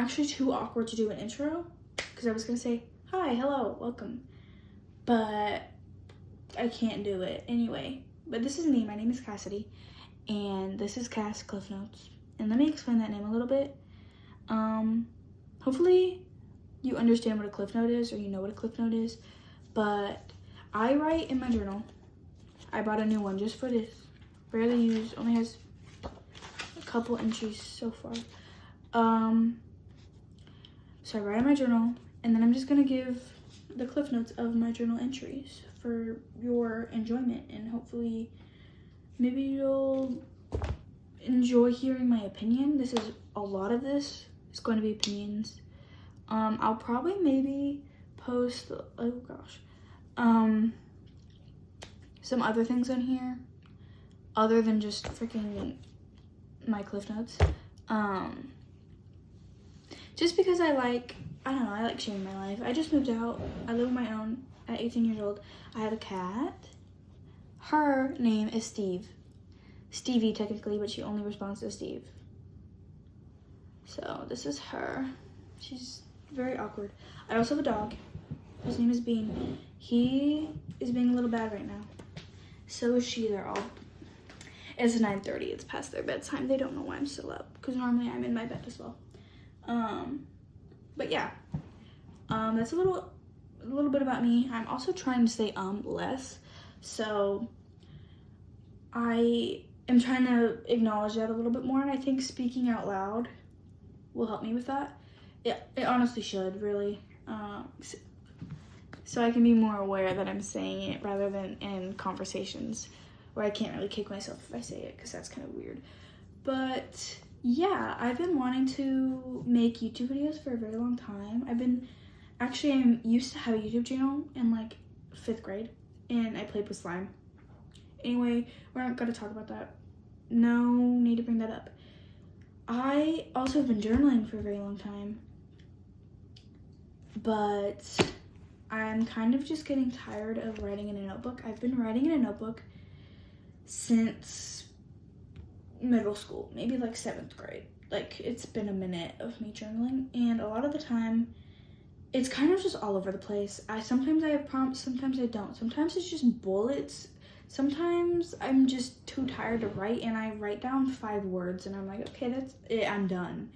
Actually too awkward to do an intro because I was gonna say hi, hello, welcome, but I can't do it anyway. But this is me. My name is Casidee, and this is Cas Cliff Notes. And let me explain that name a little bit. Hopefully you understand what a cliff note is, or you know what a cliff note is. But I write in my journal. I bought a new one just for this. Rarely used. Only has a couple entries so far. So I write in my journal, and then I'm just gonna give the cliff notes of my journal entries for your enjoyment, and hopefully maybe you'll enjoy hearing my opinion. This is a lot of this. It's going to be opinions. I'll probably maybe post, oh gosh, some other things on here other than just freaking my cliff notes. Just because I like sharing my life. I just moved out. I live on my own at 18 years old. I have a cat. Her name is Stevie technically, but she only responds to Steve. So this is her. She's very awkward. I also have a dog. His name is Bean. He is being a little bad right now. So is she. They're all. It's 9:30. It's past their bedtime. They don't know why I'm still up because normally I'm in my bed as well. But yeah, that's a little bit about me. I'm also trying to say less, so I am trying to acknowledge that a little bit more, and I think speaking out loud will help me with that. It honestly should, really, so I can be more aware that I'm saying it rather than in conversations where I can't really kick myself if I say it, because that's kind of weird. But yeah, I've been wanting to make YouTube videos for a very long time. I used to have a YouTube channel in like 5th grade, and I played with slime. Anyway, we're not gonna talk about that. No need to bring that up. I also have been journaling for a very long time, but I'm kind of just getting tired of writing in a notebook. I've been writing in a notebook since middle school, maybe like 7th grade. Like, it's been a minute of me journaling, and a lot of the time it's kind of just all over the place. Sometimes I have prompts, sometimes I don't. Sometimes it's just bullets. Sometimes I'm just too tired to write, and I write down 5 words, and I'm like, okay, that's it, I'm done.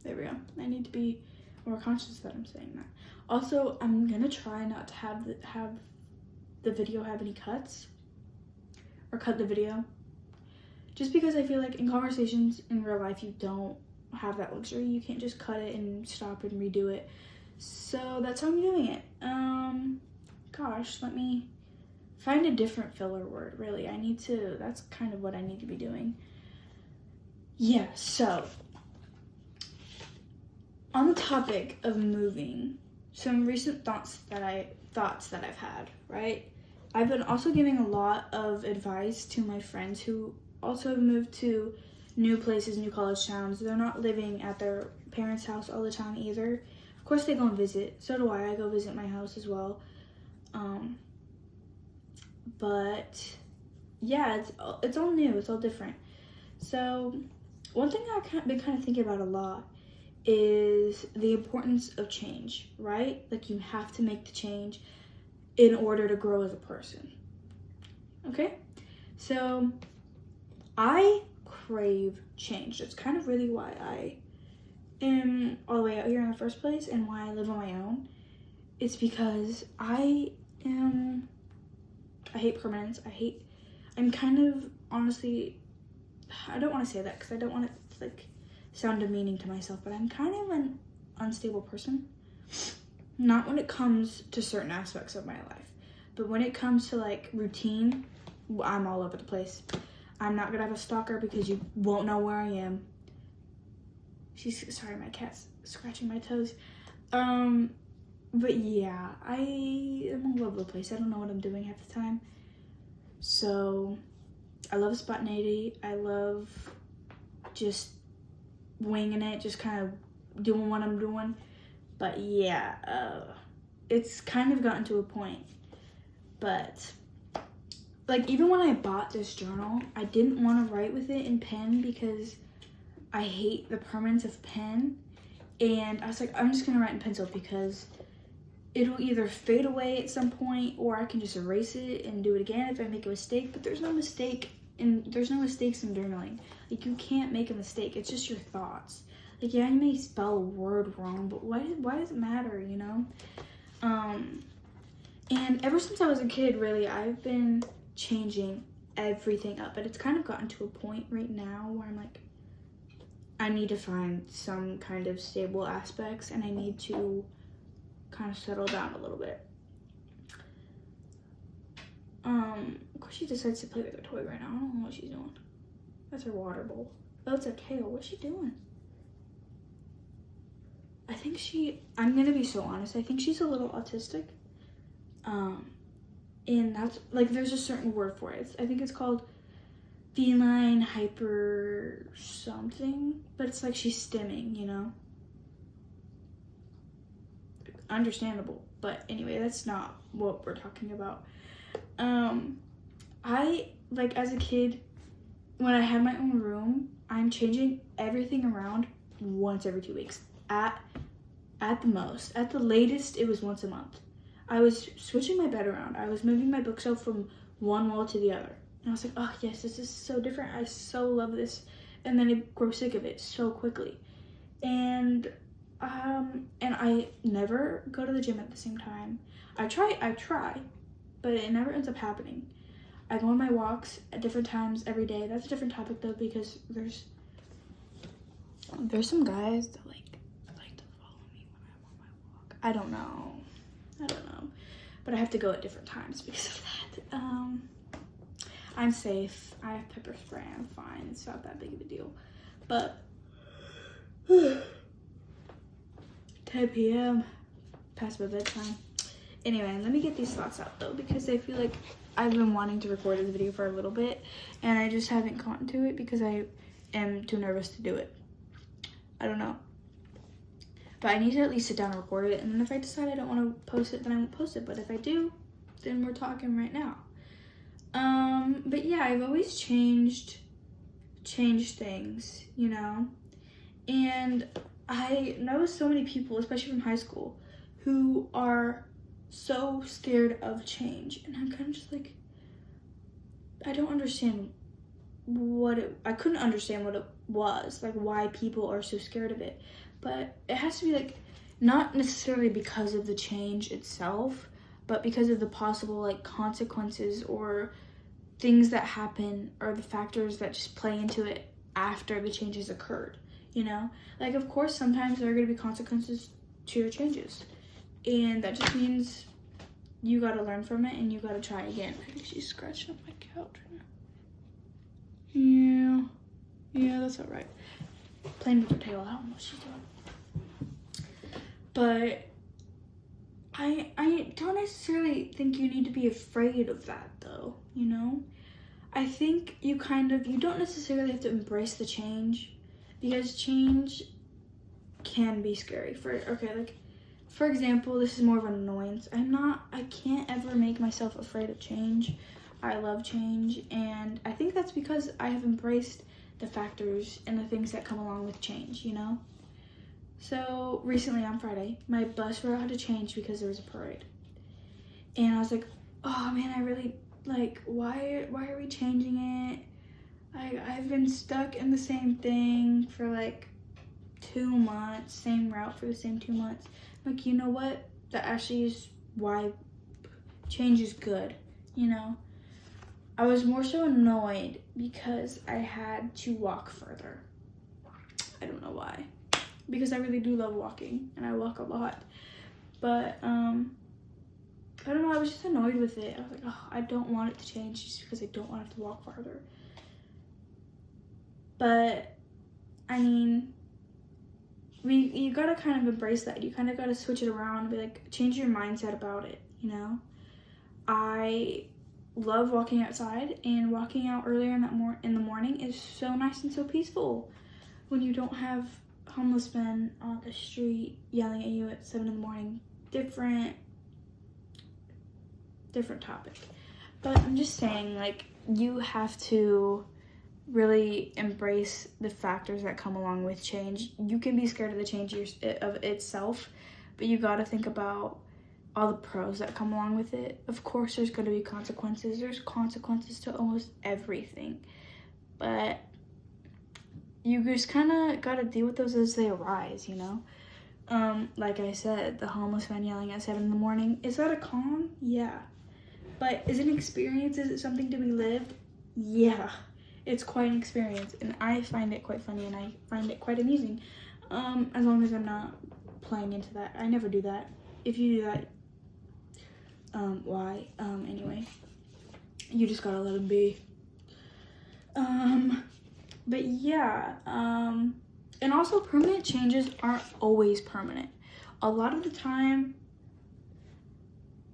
There we go. I need to be more conscious that I'm saying that. Also, I'm gonna try not to have the video have any cuts, or cut the video, just because I feel like in conversations in real life you don't have that luxury. You can't just cut it and stop and redo it. So that's how I'm doing it. Gosh, let me find a different filler word. Really, that's kind of what I need to be doing. Yeah, so on the topic of moving, some recent thoughts that I've had, right? I've been also giving a lot of advice to my friends who also have moved to new places, new college towns. They're not living at their parents' house all the time either. Of course, they go and visit. So do I. I go visit my house as well. But yeah, it's all new. It's all different. So one thing I've been kind of thinking about a lot is the importance of change, right? Like, you have to make the change in order to grow as a person. Okay? So I crave change. That's kind of really why I am all the way out here in the first place, and why I live on my own. It's because I hate permanence. I'm kind of, honestly, I don't want to say that because I don't want it to like sound demeaning to myself, but I'm kind of an unstable person. Not when it comes to certain aspects of my life, but when it comes to like routine, I'm all over the place. I'm not gonna have a stalker because you won't know where I am. Sorry, my cat's scratching my toes. But yeah, I am all over the place. I don't know what I'm doing half the time. So I love spontaneity. I love just winging it, just kind of doing what I'm doing. But yeah, it's kind of gotten to a point. But like, even when I bought this journal, I didn't want to write with it in pen because I hate the permanence of pen. And I was like, I'm just gonna write in pencil because it'll either fade away at some point or I can just erase it and do it again if I make a mistake. But there's no mistake and there's no mistakes in journaling. Like, you can't make a mistake. It's just your thoughts. Like, yeah, you may spell a word wrong, but why does it matter, you know? And ever since I was a kid, really, I've been changing everything up. But it's kind of gotten to a point right now where I'm like, I need to find some kind of stable aspects and I need to kind of settle down a little bit. Of course she decides to play with her toy right now. I don't know what she's doing. That's her water bowl. Oh, it's a tail. What's she doing? I think I'm gonna be so honest, I think she's a little autistic. And that's, like, there's a certain word for it. I think it's called feline hyper something, but it's like she's stimming, you know? Understandable, but anyway, that's not what we're talking about. I, like, as a kid, when I had my own room, I'm changing everything around once every 2 weeks. At the most. At the latest, it was once a month. I was switching my bed around. I was moving my bookshelf from one wall to the other. And I was like, oh yes, this is so different. I so love this. And then I grow sick of it so quickly. And I never go to the gym at the same time. I try, but it never ends up happening. I go on my walks at different times every day. That's a different topic though, because there's some guys that like to follow me when I'm on my walk. I don't know. But I have to go at different times because of that. I'm safe. I have pepper spray. I'm fine. It's not that big of a deal. But 10 p.m. past my bedtime. Anyway, let me get these thoughts out though, because I feel like I've been wanting to record this video for a little bit and I just haven't gotten to it because I am too nervous to do it. I don't know. But I need to at least sit down and record it, and then if I decide I don't want to post it, then I won't post it. But if I do, then we're talking right now. But yeah, I've always changed things, you know? And I know so many people, especially from high school, who are so scared of change. And I'm kind of just like, I don't understand I couldn't understand what it was, like why people are so scared of it. But it has to be like, not necessarily because of the change itself, but because of the possible like consequences or things that happen or the factors that just play into it after the changes occurred, you know? Like, of course, sometimes there are going to be consequences to your changes. And that just means you got to learn from it and you got to try again. I think she's scratching up my couch right now. Yeah, that's all right. Playing with her tail, I don't know what she's doing. But I don't necessarily think you need to be afraid of that though, you know? I think you don't necessarily have to embrace the change, because change can be scary. For example, this is more of an annoyance. I can't ever make myself afraid of change. I love change, and I think that's because I have embraced the factors and the things that come along with change, you know? So recently on Friday, my bus route had to change because there was a parade. And I was like, oh man, I really, like, why are we changing it? I've been stuck in the same thing for like 2 months, same route for the same 2 months. Like, you know what? That actually is why change is good, you know? I was more so annoyed because I had to walk further. I don't know why. Because I really do love walking and I walk a lot. But I don't know, I was just annoyed with it. I was like, oh, I don't want it to change just because I don't want to have to walk farther. But I mean, you gotta kind of embrace that. You kind of gotta switch it around and be like, change your mindset about it, you know? I love walking outside, and walking out earlier in the morning is so nice and so peaceful when you don't have homeless men on the street yelling at you at 7 in the morning. Different topic. But I'm just saying, like, you have to really embrace the factors that come along with change. You can be scared of the change of itself, but you got to think about all the pros that come along with it. Of course, there's going to be consequences. There's consequences to almost everything, but you just kind of got to deal with those as they arise, you know? Like I said, the homeless man yelling at 7 in the morning, is that a con? Yeah. But is it an experience? Is it something to be lived? Yeah. It's quite an experience, and I find it quite funny, and I find it quite amusing, as long as I'm not playing into that. I never do that. If you do that, why? Anyway, you just gotta let them be. But yeah, and also permanent changes aren't always permanent. A lot of the time,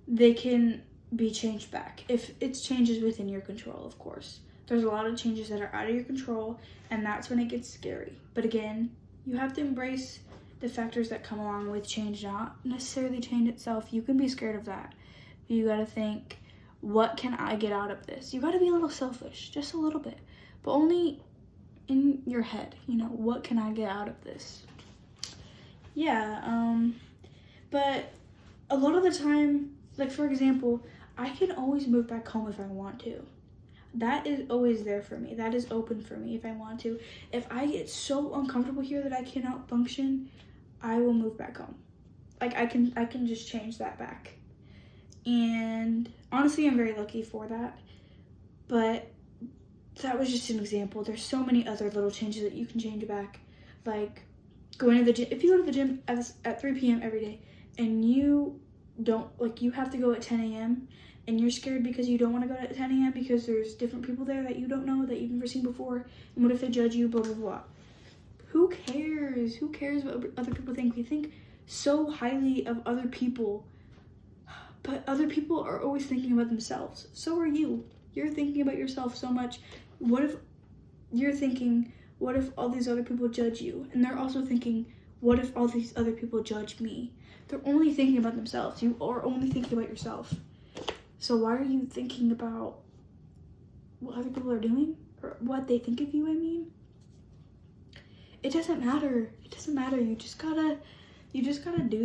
they can be changed back if it's changes within your control, of course. There's a lot of changes that are out of your control, and that's when it gets scary. But again, you have to embrace the factors that come along with change, not necessarily change itself. You can be scared of that. But you gotta think, what can I get out of this? You gotta be a little selfish, just a little bit, but only in your head, you know, what can I get out of this? Yeah, but a lot of the time, like for example, I can always move back home if I want to. That is always there for me. That is open for me if I want to. If I get so uncomfortable here that I cannot function, I will move back home. Like I can just change that back. And honestly, I'm very lucky for that. But that was just an example. There's so many other little changes that you can change back. Like going to the gym. If you go to the gym at 3 p.m. every day and you don't, like you have to go at 10 a.m. and you're scared because you don't want to go at 10 a.m. because there's different people there that you don't know, that you've never seen before, and what if they judge you, blah, blah, blah. Who cares? Who cares what other people think? We think so highly of other people, but other people are always thinking about themselves. So are you. You're thinking about yourself so much. What if you're thinking, what if all these other people judge you? And they're also thinking, what if all these other people judge me? They're only thinking about themselves. You are only thinking about yourself. So why are you thinking about what other people are doing? Or what they think of you, I mean? It doesn't matter. It doesn't matter. You just gotta do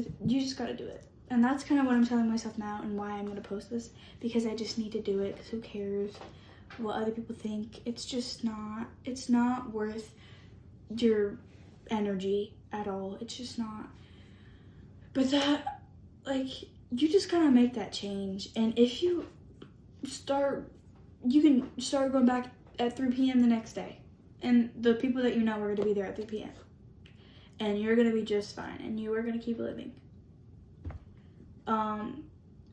it. And that's kind of what I'm telling myself now and why I'm gonna post this, because I just need to do it, because who cares what other people think? It's not worth your energy at all. It's just not. But that, like, you just gotta make that change. And if you can start going back at 3 p.m. the next day. And the people that you know are gonna be there at 3 p.m. And you're gonna be just fine. And you are gonna keep living.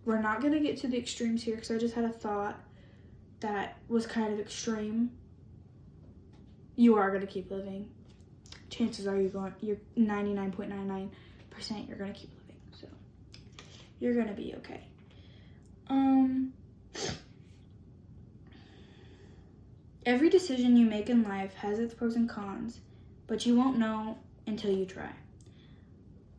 We're not gonna get to the extremes here, because I just had a thought that was kind of extreme. You are gonna keep living. Chances are you're 99.99% you're gonna keep living. So you're gonna be okay. Every decision you make in life has its pros and cons, but you won't know until you try.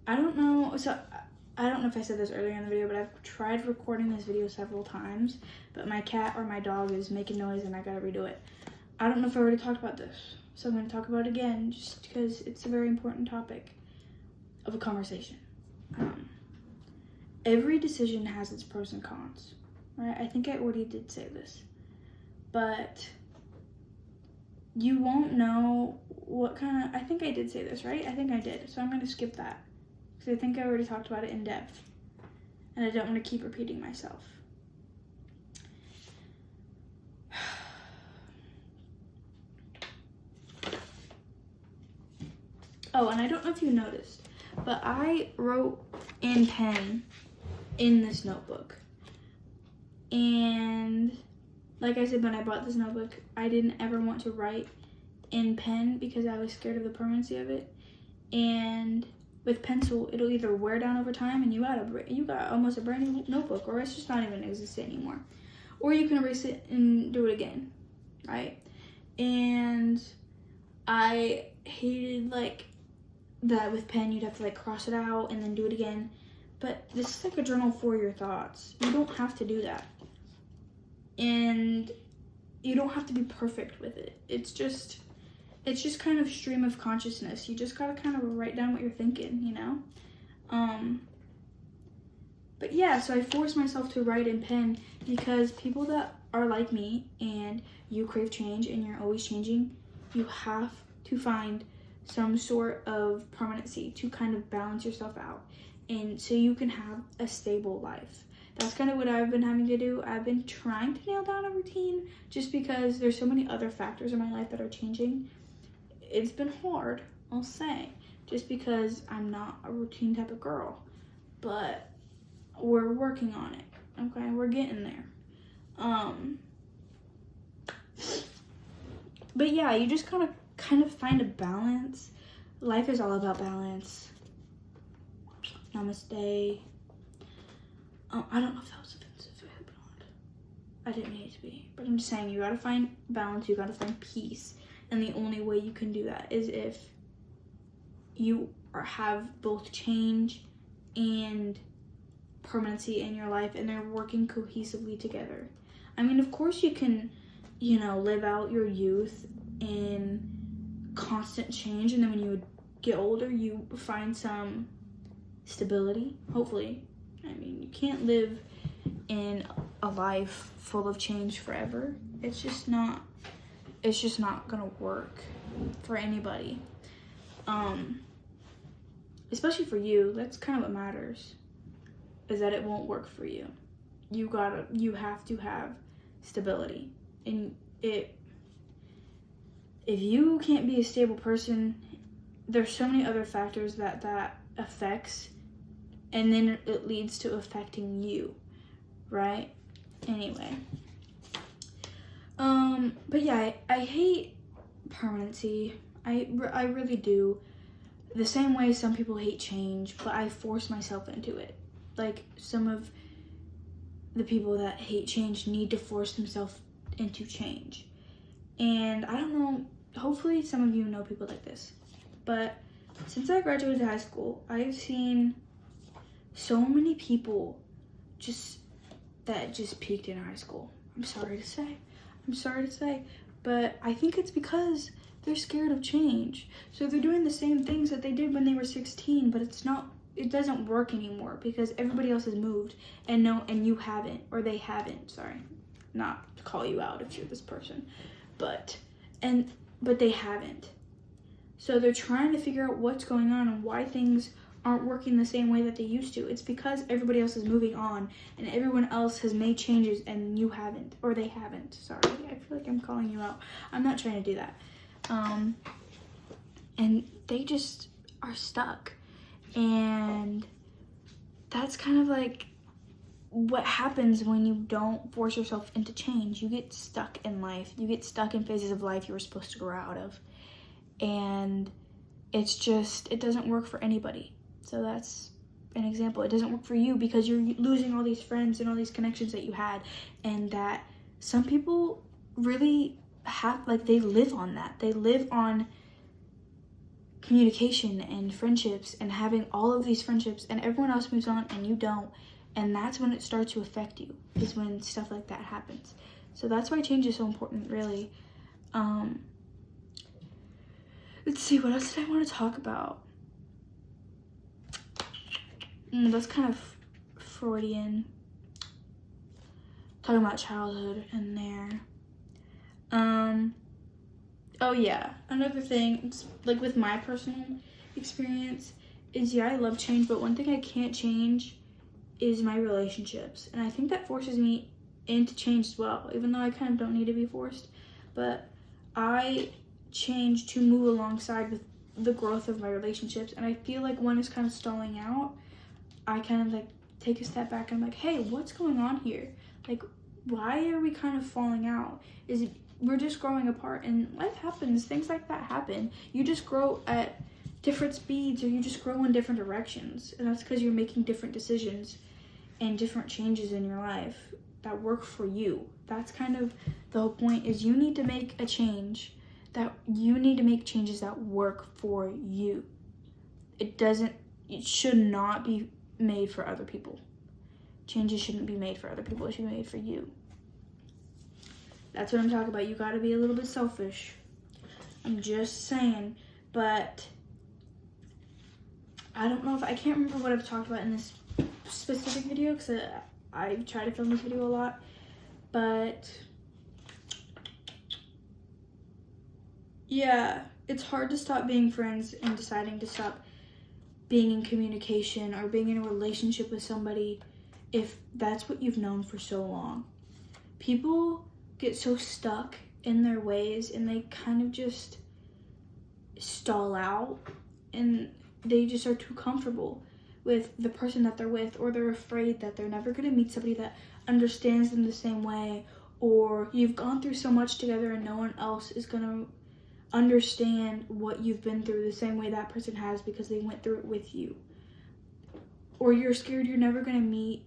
I don't know if I said this earlier in the video, but I've tried recording this video several times, but my cat or my dog is making noise and I gotta redo it. I don't know if I already talked about this, so I'm gonna talk about it again, just because it's a very important topic of a conversation. Every decision has its pros and cons, right? I think I already did say this, but you won't know what kind of, I think I did say this, right? I think I did, so I'm gonna skip that, because I think I already talked about it in depth, and I don't want to keep repeating myself. Oh, and I don't know if you noticed, but I wrote in pen in this notebook. And like I said, when I bought this notebook, I didn't ever want to write in pen because I was scared of the permanency of it. And with pencil, it'll either wear down over time and you got almost a brand new notebook, or it's just not even existent anymore. Or you can erase it and do it again, right? And I hated like that with pen, you'd have to like cross it out and then do it again. But this is like a journal for your thoughts. You don't have to do that. And you don't have to be perfect with it. It's just kind of stream of consciousness. You just gotta kind of write down what you're thinking, you know? But yeah, so I force myself to write in pen because people that are like me and you crave change and you're always changing, you have to find some sort of permanency to kind of balance yourself out, and so you can have a stable life. That's kind of what I've been having to do. I've been trying to nail down a routine just because there's so many other factors in my life that are changing. It's been hard, I'll say, just because I'm not a routine type of girl, but we're working on it. Okay, we're getting there. But yeah, you just kind of find a balance. Life is all about balance. Namaste. I don't know if that was offensive or not. I didn't need it to be, but I'm just saying you gotta find balance. You gotta find peace, and the only way you can do that is if you have both change and permanency in your life, and they're working cohesively together. I mean, of course you can, live out your youth in constant change, and then when you get older, you find some stability, hopefully. I mean, you can't live in a life full of change forever. It's just not gonna work for anybody. Especially for you. That's kind of what matters, is that it won't work for you. You have to have stability. And if you can't be a stable person, there's so many other factors that affects, and then it leads to affecting you, right? Anyway. But yeah, I hate permanency. I really do. The same way some people hate change, but I force myself into it. Like, some of the people that hate change need to force themselves into change. And I don't know, hopefully some of you know people like this. But since I graduated high school, I've seen so many people that just peaked in high school. I'm sorry to say. But I think it's because they're scared of change. So they're doing the same things that they did when they were 16, but it doesn't work anymore because everybody else has moved and you haven't, or they haven't. Sorry, not to call you out if you're this person, but they haven't. So they're trying to figure out what's going on and why things aren't working the same way that they used to. It's because everybody else is moving on and everyone else has made changes and you haven't, or they haven't. Sorry, I feel like I'm calling you out. I'm not trying to do that. And they just are stuck. And that's kind of like what happens when you don't force yourself into change. You get stuck in life. You get stuck in phases of life you were supposed to grow out of. And it doesn't work for anybody. So that's an example. It doesn't work for you because you're losing all these friends and all these connections that you had, and that some people really have, like, they live on that. They live on communication and friendships and having all of these friendships, and everyone else moves on and you don't. And that's when it starts to affect you, is when stuff like that happens. So that's why change is so important, really. Let's see, what else did I want to talk about? That's kind of Freudian. Talking about childhood in there. Oh yeah, another thing, it's like with my personal experience, is I love change, but one thing I can't change is my relationships. And I think that forces me into change as well, even though I kind of don't need to be forced. But I change to move alongside with the growth of my relationships, and I feel like one is kind of stalling out. I kind of like take a step back and I'm like, hey, what's going on here? Like, why are we kind of falling out? We're just growing apart, and life happens. Things like that happen. You just grow at different speeds, or you just grow in different directions, and that's because you're making different decisions and different changes in your life that work for you. That's kind of the whole point, is you need to make a change. That you need to make changes that work for you. It should not be made for other people. Changes shouldn't be made for other people. It should be made for you. That's what I'm talking about. You gotta be a little bit selfish. I'm just saying. But I don't know if I can't remember what I've talked about in this specific video because I try to film this video a lot. But yeah, it's hard to stop being friends and deciding to stop being in communication or being in a relationship with somebody if that's what you've known for so long. People get so stuck in their ways and they kind of just stall out and they just are too comfortable with the person that they're with, or they're afraid that they're never going to meet somebody that understands them the same way, or you've gone through so much together and no one else is going to understand what you've been through the same way that person has because they went through it with you. Or you're scared you're never going to meet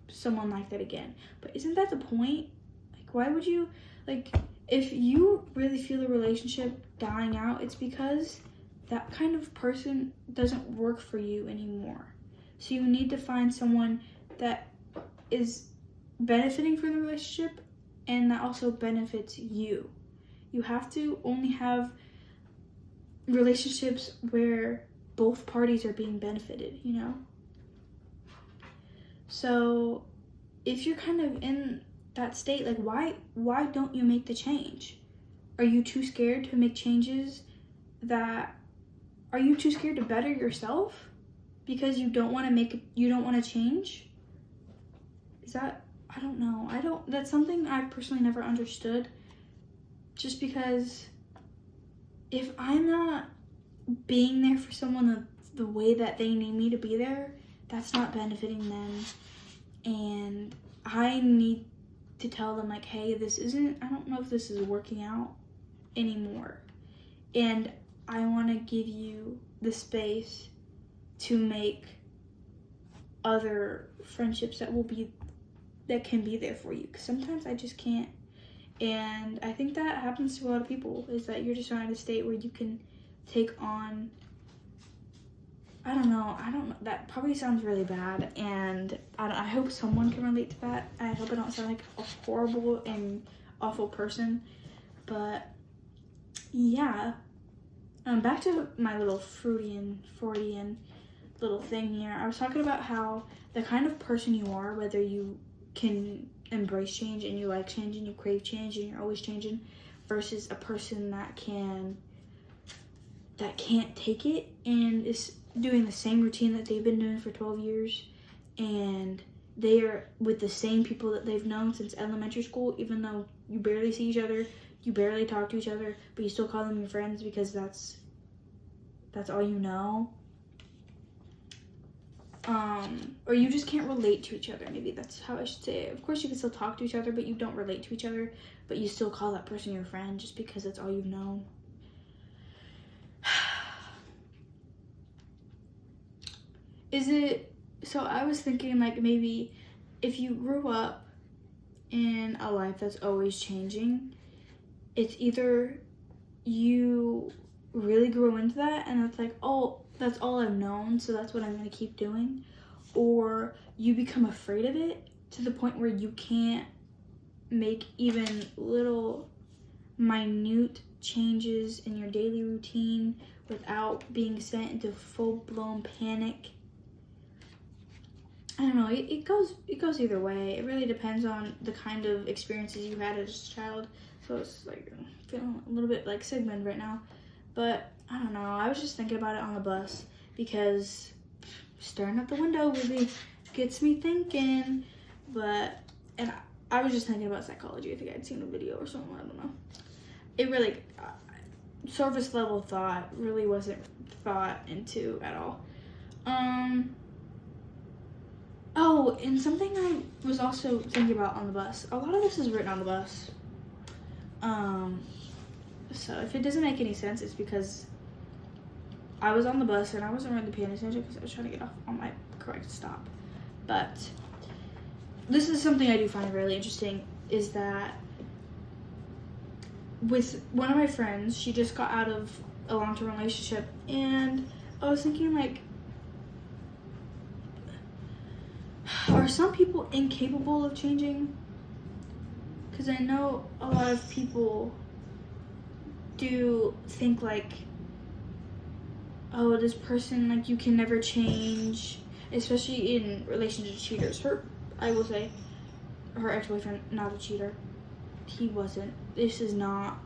someone like that again. But isn't that the point? Like, why would you, like, if you really feel a relationship dying out, it's because that kind of person doesn't work for you anymore. So you need to find someone that is benefiting from the relationship and that also benefits you. You have to only have relationships where both parties are being benefited, you know? So if you're kind of in that state, like, why don't you make the change? Are you too scared to make changes are you too scared to better yourself because you don't want to change? Is that, I don't know. That's something I personally never understood. Just because if I'm not being there for someone the way that they need me to be there, that's not benefiting them. And I need to tell them, like, hey, I don't know if this is working out anymore. And I want to give you the space to make other friendships that can be there for you. Because sometimes I just can't. And I think that happens to a lot of people, is that you're just not in a state where you can take on, I don't know, that probably sounds really bad, and I hope someone can relate to that. I hope I don't sound like a horrible and awful person, but yeah. Back to my little Freudian little thing here. I was talking about how the kind of person you are, whether you can embrace change and you like change and you crave change and you're always changing, versus a person that can't take it and is doing the same routine that they've been doing for 12 years, and they are with the same people that they've known since elementary school, even though you barely see each other, you barely talk to each other, but you still call them your friends because that's all you know. Or you just can't relate to each other. Maybe that's how I should say it. Of course, you can still talk to each other, but you don't relate to each other, but you still call that person your friend just because that's all you've known. So I was thinking, like, maybe if you grew up in a life that's always changing, it's either you really grow into that and it's like, oh, that's all I've known, so that's what I'm going to keep doing, or you become afraid of it to the point where you can't make even little minute changes in your daily routine without being sent into full-blown panic. I don't know, it goes either way. It really depends on the kind of experiences you had as a child. So it's like, I'm feeling a little bit like Sigmund right now. But I don't know, I was just thinking about it on the bus because staring out the window really gets me thinking. And I was just thinking about psychology. I think I'd seen a video or something, I don't know. It really, surface level thought really wasn't thought into at all. Oh, and something I was also thinking about on the bus. A lot of this is written on the bus. So if it doesn't make any sense, it's because I was on the bus and I wasn't really paying attention because I was trying to get off on my correct stop. But this is something I do find really interesting, is that with one of my friends, she just got out of a long-term relationship, and I was thinking, like, are some people incapable of changing? Because I know a lot of people do think like, oh, this person, like, you can never change, especially in relation to cheaters. I will say, her ex-boyfriend, not a cheater. He wasn't. This is not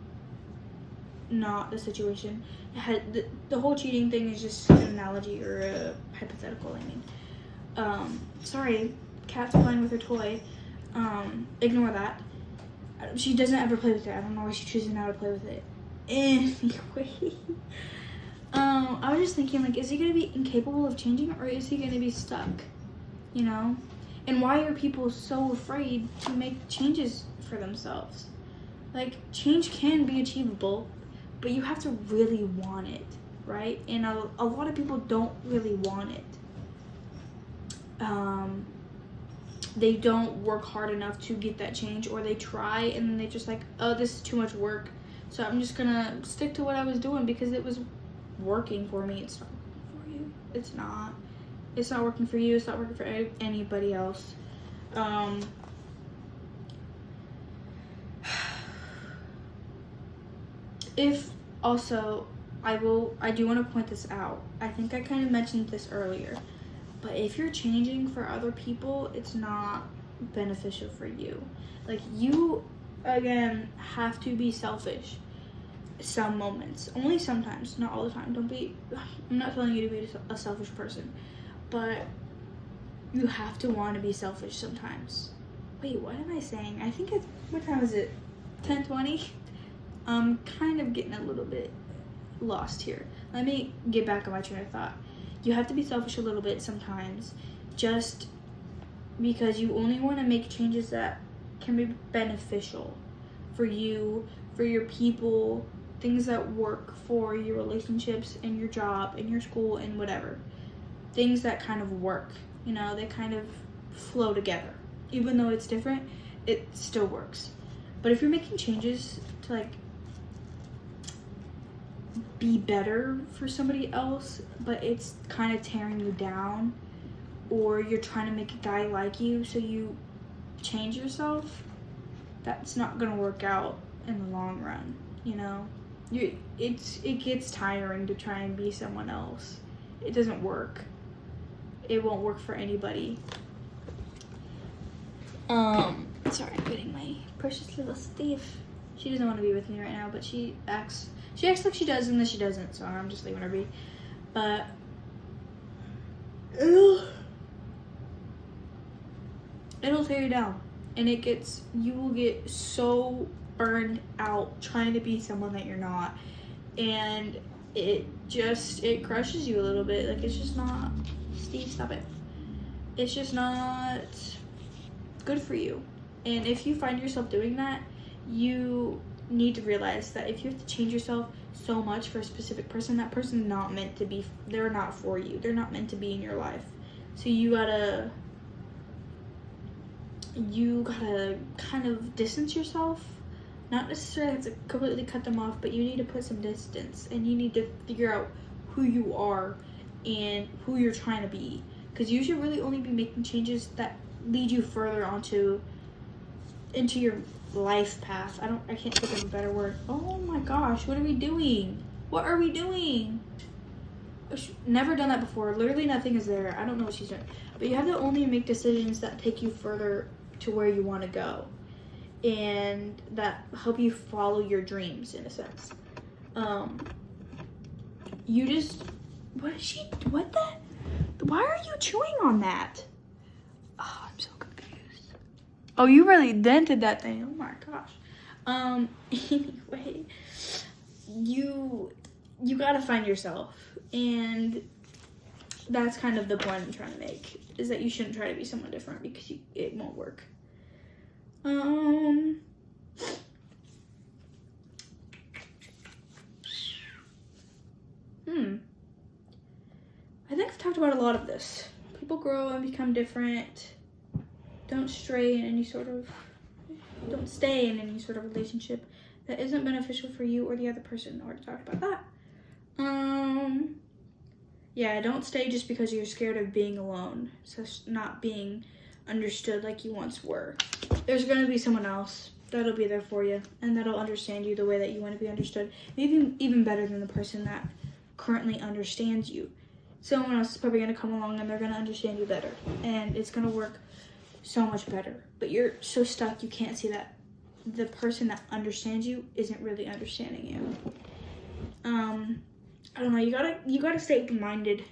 the situation. It had, the whole cheating thing is just an analogy or a hypothetical, I mean. Sorry, cat's playing with her toy. Ignore that. She doesn't ever play with it. I don't know why she chooses not to play with it. Anyway, I was just thinking, like, is he gonna be incapable of changing, or is he gonna be stuck? You know? And why are people so afraid to make changes for themselves? Like, change can be achievable, but you have to really want it, right? And a lot of people don't really want it. They don't work hard enough to get that change, or they try and then they just like, oh, this is too much work, so I'm just gonna stick to what I was doing because it was working for me. It's not working for you. It's not working for you. It's not working for anybody else. If also, I do want to point this out. I think I kind of mentioned this earlier. But if you're changing for other people, it's not beneficial for you. Like, you, again, have to be selfish some moments. Only sometimes, not all the time. I'm not telling you to be a selfish person. But you have to want to be selfish sometimes. Wait, what am I saying? I think what time is it? 10:20? I'm kind of getting a little bit lost here. Let me get back on my train of thought. You have to be selfish a little bit sometimes, just because you only want to make changes that can be beneficial for you, for your people, things that work for your relationships and your job and your school and whatever. Things that kind of work, you know, they kind of flow together. Even though it's different, it still works. But if you're making changes to, like, be better for somebody else, but it's kind of tearing you down, or you're trying to make a guy like you, so you change yourself, that's not gonna work out in the long run, you know? It gets tiring to try and be someone else. It doesn't work. It won't work for anybody. Sorry, I'm getting my precious little Steve. She doesn't want to be with me right now, but she acts like she does, and then she doesn't, so I'm just leaving her be. But it'll tear you down, and you will get so burned out trying to be someone that you're not, and it crushes you a little bit. Like, it's just not, Steve, stop it. It's just not good for you. And if you find yourself doing that, you need to realize that if you have to change yourself so much for a specific person, that person's not meant to be, they're not for you. They're not meant to be in your life. So you gotta kind of distance yourself. Not necessarily have to completely cut them off, but you need to put some distance, and you need to figure out who you are and who you're trying to be. Because you should really only be making changes that lead you further into your life path. I can't think of a better word. Oh my gosh, what are we doing? What are we doing? Never done that before. Literally nothing is there. I don't know what she's doing. But you have to only make decisions that take you further to where you want to go, and that help you follow your dreams, in a sense. Why are you chewing on that? Oh, I'm so confused. Oh, you really dented that thing. Oh my gosh. Anyway, you gotta find yourself, and that's kind of the point I'm trying to make, is that you shouldn't try to be someone different, because it won't work. I think I've talked about a lot of this. People grow and become different. Don't stay in any sort of relationship that isn't beneficial for you or the other person. I already talked about that. Yeah, don't stay just because you're scared of being alone. So not being understood like you once were. There's gonna be someone else that'll be there for you, and that'll understand you the way that you want to be understood. Maybe even better than the person that currently understands you. Someone else is probably going to come along and they're going to understand you better, and it's going to work so much better. But you're so stuck you can't see that the person that understands you isn't really understanding you. I don't know, you gotta stay open-minded.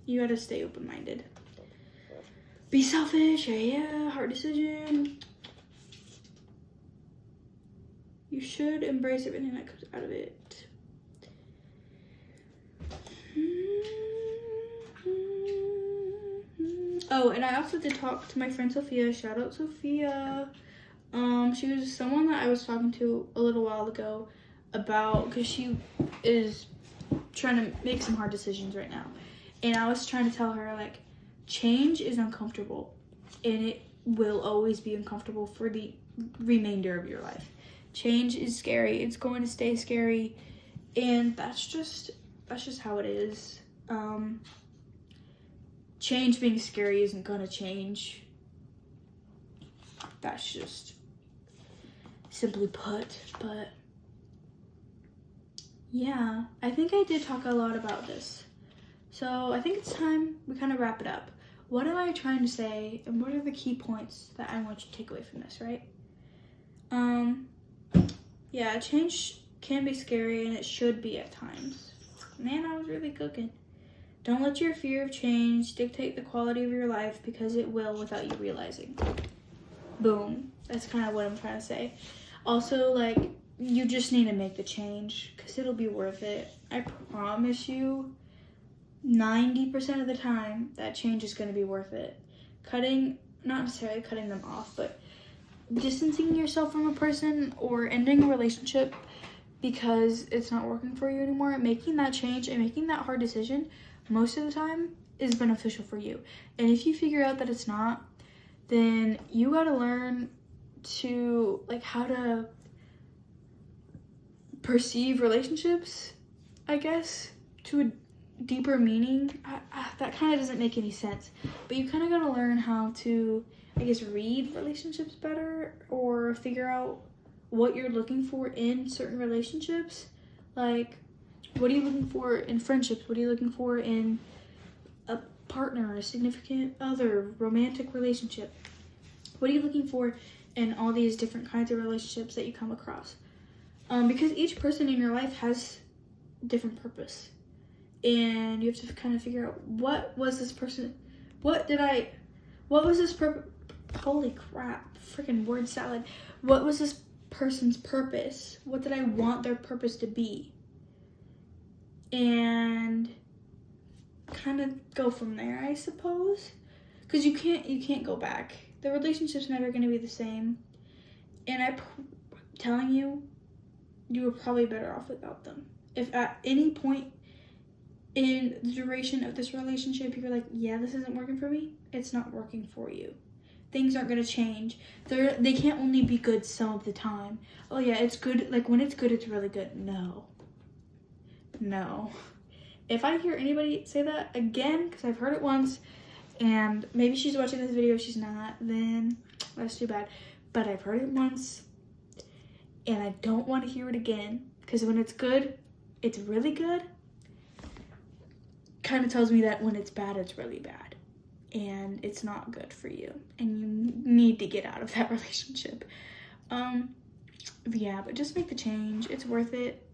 You gotta stay open-minded. Be selfish, yeah, hard decision. You should embrace everything that comes out of it. Oh, and I also did talk to my friend Sophia. Shout out Sophia. She was someone that I was talking to a little while ago about, because she is trying to make some hard decisions right now. And I was trying to tell her, like, change is uncomfortable, and it will always be uncomfortable for the remainder of your life. Change is scary. It's going to stay scary, and that's just how it is. Change being scary isn't gonna change. That's just simply put. But yeah, I think I did talk a lot about this. So I think it's time we kind of wrap it up. What am I trying to say, and what are the key points that I want you to take away from this, right? Yeah, change can be scary, and it should be at times. Man, I was really cooking. Don't let your fear of change dictate the quality of your life, because it will without you realizing. Boom. That's kind of what I'm trying to say. Also, like, you just need to make the change, because it'll be worth it. I promise you, 90% of the time, that change is going to be worth it. Not necessarily cutting them off, but distancing yourself from a person or ending a relationship because it's not working for you anymore, making that change and making that hard decision most of the time is beneficial for you. And if you figure out that it's not, then you got to learn to, like, how to perceive relationships, I guess, to a deeper meaning. That kind of doesn't make any sense, but you kind of got to learn how to, I guess, read relationships better, or figure out what you're looking for in certain relationships. Like, what are you looking for in friendships? What are you looking for in a partner, a significant other, romantic relationship? What are you looking for in all these different kinds of relationships that you come across? Because each person in your life has different purpose, and you have to kind of figure out, what was this person, holy crap, freaking word salad. What was this person's purpose? What did I want their purpose to be? And kind of go from there, I suppose. Because you can't go back. The relationship's never going to be the same. And I'm telling you, you were probably better off without them. If at any point in the duration of this relationship you're like, yeah, this isn't working for me, it's not working for you. Things aren't going to change. They can't only be good some of the time. Oh yeah, it's good. Like, when it's good, it's really good. No. If I hear anybody say that again, because I've heard it once, and maybe she's watching this video, she's not, then that's too bad. But I've heard it once, and I don't want to hear it again, because when it's good, it's really good. Kind of tells me that when it's bad, it's really bad, and it's not good for you, and you need to get out of that relationship. Yeah, but just make the change. It's worth it.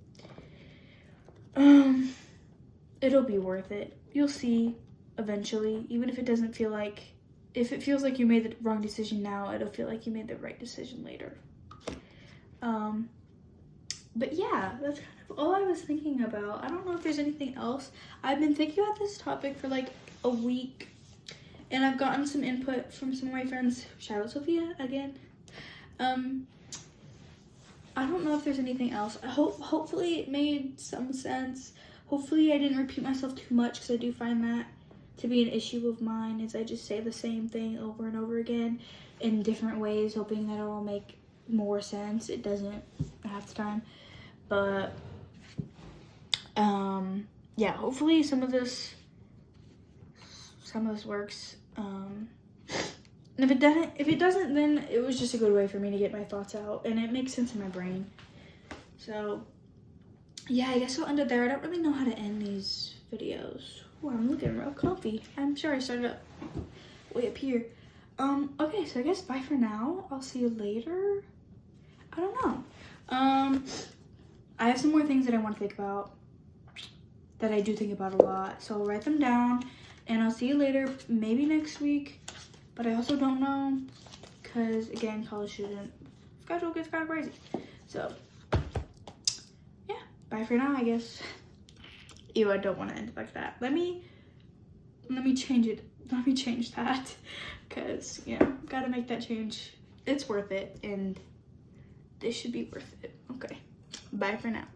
It'll be worth it. You'll see eventually, even if it doesn't feel like, if it feels like you made the wrong decision now, it'll feel like you made the right decision later. But yeah, that's kind of all I was thinking about. I don't know if there's anything else. I've been thinking about this topic for like a week, and I've gotten some input from some of my friends. Shout out Sophia again. I don't know if there's anything else. Hopefully it made some sense. Hopefully I didn't repeat myself too much, because I do find that to be an issue of mine, is I just say the same thing over and over again in different ways, hoping that it will make more sense. It doesn't half the time. But yeah, hopefully some of this works. And if it doesn't, then it was just a good way for me to get my thoughts out, and it makes sense in my brain. So yeah, I guess we'll end it there. I don't really know how to end these videos. Ooh, I'm looking real comfy. I'm sure I started up way up here. Okay, so I guess bye for now. I'll see you later. I don't know. I have some more things that I want to think about, that I do think about a lot. So I'll write them down, and I'll see you later, maybe next week. But I also don't know, because again, college student schedule gets kind of crazy. So yeah, bye for now, I guess. Ew, I don't want to end it like that. Let me change it. Let me change that, because, you know, gotta make that change. It's worth it, and this should be worth it. Okay, bye for now.